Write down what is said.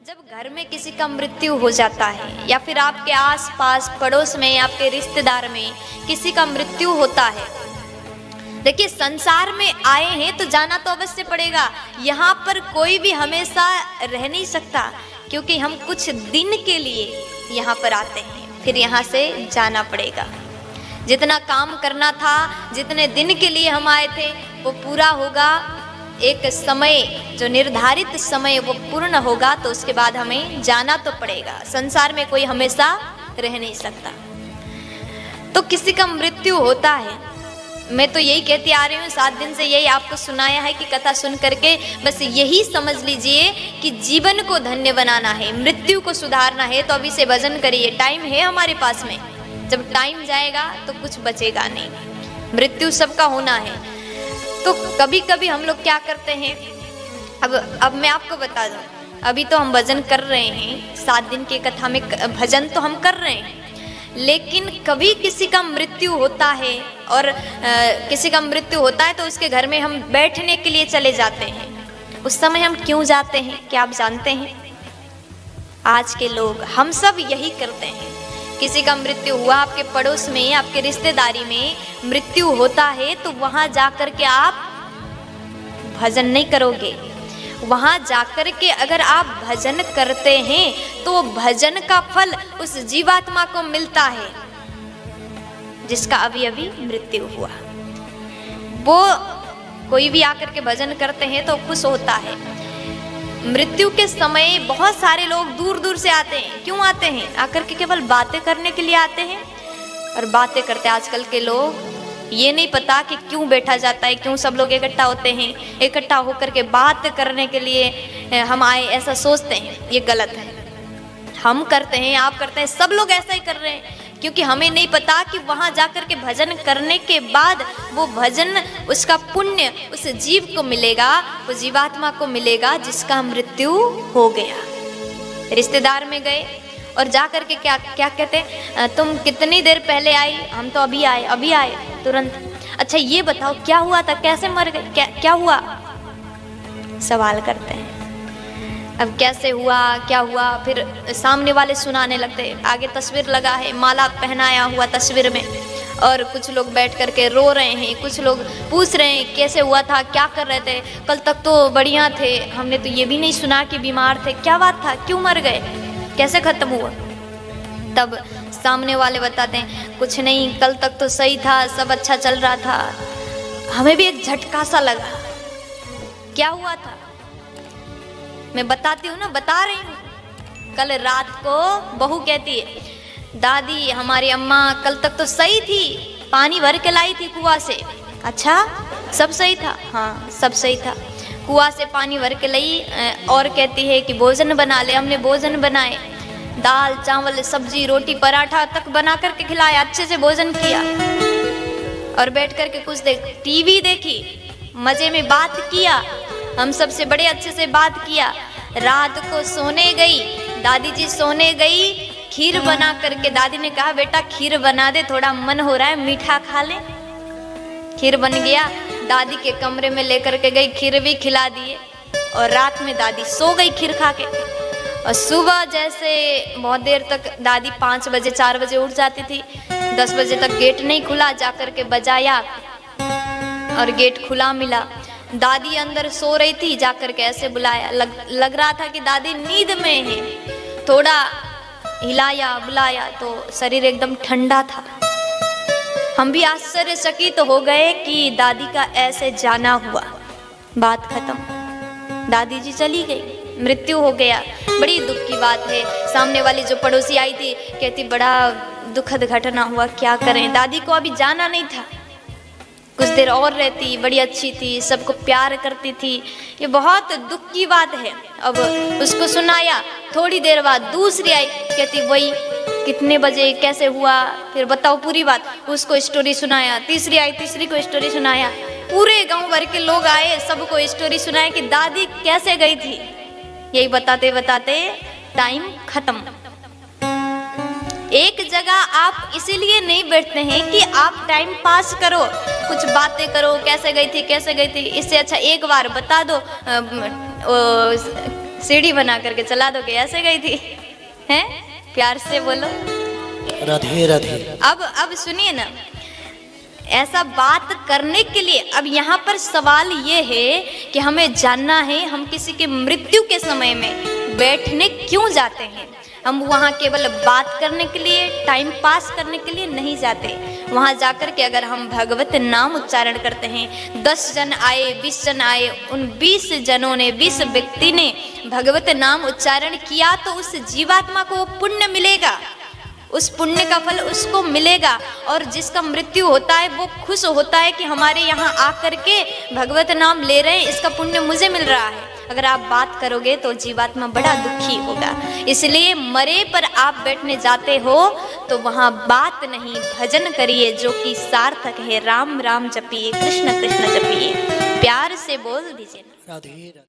जब घर में किसी का मृत्यु हो जाता है या फिर आपके आस पास पड़ोस में आपके रिश्तेदार में किसी का मृत्यु होता है, देखिए संसार में आए हैं तो जाना तो अवश्य पड़ेगा। यहाँ पर कोई भी हमेशा रह नहीं सकता, क्योंकि हम कुछ दिन के लिए यहाँ पर आते हैं, फिर यहाँ से जाना पड़ेगा। जितना काम करना था, जितने दिन के लिए हम आए थे वो पूरा होगा, एक समय जो निर्धारित समय वो पूर्ण होगा, तो उसके बाद हमें जाना तो पड़ेगा। संसार में कोई हमेशा रह नहीं सकता। तो किसी का मृत्यु होता है, मैं तो यही कहती आ रही हूँ, 7 दिन से यही आपको सुनाया है कि कथा सुन करके बस यही समझ लीजिए कि जीवन को धन्य बनाना है, मृत्यु को सुधारना है, तो अभी से भजन करिए। टाइम है हमारे पास में, जब टाइम जाएगा तो कुछ बचेगा नहीं, मृत्यु सबका होना है। तो कभी कभी हम लोग क्या करते हैं, अब मैं आपको बता दूं, अभी तो हम भजन कर रहे हैं, 7 दिन की कथा में भजन तो हम कर रहे हैं, लेकिन कभी किसी का मृत्यु होता है और किसी का मृत्यु होता है तो उसके घर में हम बैठने के लिए चले जाते हैं। उस समय हम क्यों जाते हैं, क्या आप जानते हैं? आज के लोग हम सब यही करते हैं। किसी का मृत्यु हुआ, आपके पड़ोस में, आपके रिश्तेदारी में मृत्यु होता है, तो वहां जाकर के आप भजन नहीं करोगे। वहां जाकर के अगर आप भजन करते हैं तो भजन का फल उस जीवात्मा को मिलता है जिसका अभी अभी मृत्यु हुआ। वो कोई भी आकर के भजन करते हैं तो खुश होता है। मृत्यु के समय बहुत सारे लोग दूर दूर से आते हैं। क्यों आते हैं? आकर के केवल बातें करने के लिए आते हैं। और बातें करते आजकल के लोग, ये नहीं पता कि क्यों बैठा जाता है, क्यों सब लोग इकट्ठा होते हैं। इकट्ठा होकर के बात करने के लिए हम आए, ऐसा सोचते हैं, ये गलत है। हम करते हैं, आप करते हैं, सब लोग ऐसा ही कर रहे हैं, क्योंकि हमें नहीं पता कि वहां जाकर के भजन करने के बाद वो भजन, उसका पुण्य उस जीव को मिलेगा, वो जीवात्मा को मिलेगा जिसका मृत्यु हो गया। रिश्तेदार में गए और जाकर के क्या क्या कहते, तुम कितनी देर पहले आई? हम तो अभी आए तुरंत। अच्छा ये बताओ क्या हुआ था, कैसे मर गए, क्या हुआ? सवाल करते हैं। अब कैसे हुआ, क्या हुआ, फिर सामने वाले सुनाने लगते। आगे तस्वीर लगा है, माला पहनाया हुआ तस्वीर में, और कुछ लोग बैठ करके रो रहे हैं, कुछ लोग पूछ रहे हैं कैसे हुआ था, क्या कर रहे थे, कल तक तो बढ़िया थे, हमने तो ये भी नहीं सुना कि बीमार थे, क्या बात था, क्यों मर गए, कैसे खत्म हुआ? तब सामने वाले बताते हैं, कुछ नहीं, कल तक तो सही था, सब अच्छा चल रहा था, हमें भी एक झटका सा लगा। क्या हुआ था? मैं बताती हूँ ना, बता रही हूँ। कल रात को बहू कहती है, दादी हमारी अम्मा कल तक तो सही थी, पानी भर के लाई थी कुआं से। अच्छा, सब सही था? हाँ सब सही था, कुआं से पानी भर के लाई। और कहती है कि भोजन बना ले। हमने भोजन बनाए, दाल चावल सब्जी रोटी पराठा तक बना करके खिलाया, अच्छे से भोजन किया, और बैठ करके कुछ टीवी देखी, मजे में बात किया, हम सबसे बड़े अच्छे से बात किया। रात को सोने गई, दादी जी सोने गई, खीर बना करके दादी ने कहा, बेटा खीर बना दे, थोड़ा मन हो रहा है मीठा खा ले। खीर बन गया, दादी के कमरे में लेकर के गई, खीर भी खिला दिए, और रात में दादी सो गई खीर खा के। और सुबह जैसे बहुत देर तक दादी 5 बजे 4 बजे उठ जाती थी, 10 बजे तक गेट नहीं खुला, जाकर के बजाया और गेट खुला मिला। दादी अंदर सो रही थी, जाकर के ऐसे बुलाया, लग रहा था कि दादी नींद में है। थोड़ा हिलाया बुलाया तो शरीर एकदम ठंडा था। हम भी आश्चर्यचकित हो गए कि दादी का ऐसे जाना हुआ। बात खत्म, दादी जी चली गई, मृत्यु हो गया। बड़ी दुख की बात है। सामने वाली जो पड़ोसी आई थी कहती, बड़ा दुखद घटना हुआ, क्या करें, दादी को अभी जाना नहीं था, कुछ देर और रहती, बड़ी अच्छी थी, सबको प्यार करती थी, ये बहुत दुख की बात है। अब उसको सुनाया, थोड़ी देर बाद दूसरी आई, कहती वही कितने बजे कैसे हुआ, फिर बताओ पूरी बात, उसको स्टोरी सुनाया। तीसरी आई, तीसरी को स्टोरी सुनाया, पूरे गांव भर के लोग आए, सबको स्टोरी सुनाया कि दादी कैसे गई थी। यही बताते बताते टाइम खत्म। एक जगह आप इसीलिए नहीं बैठते हैं कि आप टाइम पास करो, कुछ बातें करो, कैसे गई थी कैसे गई थी। इससे अच्छा एक बार बता दो, सीढ़ी बना करके चला दोगे, ऐसे गई थी? हैं? प्यार से बोलो राधे राधे। अब सुनिए ना, ऐसा बात करने के लिए अब यहाँ पर सवाल ये है कि हमें जानना है हम किसी के मृत्यु के समय में बैठने क्यों जाते हैं। हम वहाँ केवल बात करने के लिए, टाइम पास करने के लिए नहीं जाते। वहाँ जाकर के अगर हम भगवत नाम उच्चारण करते हैं, 10 जन आए, 20 जन आए, उन 20 जनों ने, 20 व्यक्ति ने भगवत नाम उच्चारण किया तो उस जीवात्मा को पुण्य मिलेगा, उस पुण्य का फल उसको मिलेगा। और जिसका मृत्यु होता है वो खुश होता है कि हमारे यहाँ आकर के भगवत नाम ले रहे हैं, इसका पुण्य मुझे मिल रहा है। अगर आप बात करोगे तो जीवात्मा बड़ा दुखी होगा। इसलिए मरे पर आप बैठने जाते हो तो वहाँ बात नहीं, भजन करिए जो कि सार्थक है। राम राम जपिए, कृष्ण कृष्ण जपिए। प्यार से बोल दीजिए। राधे।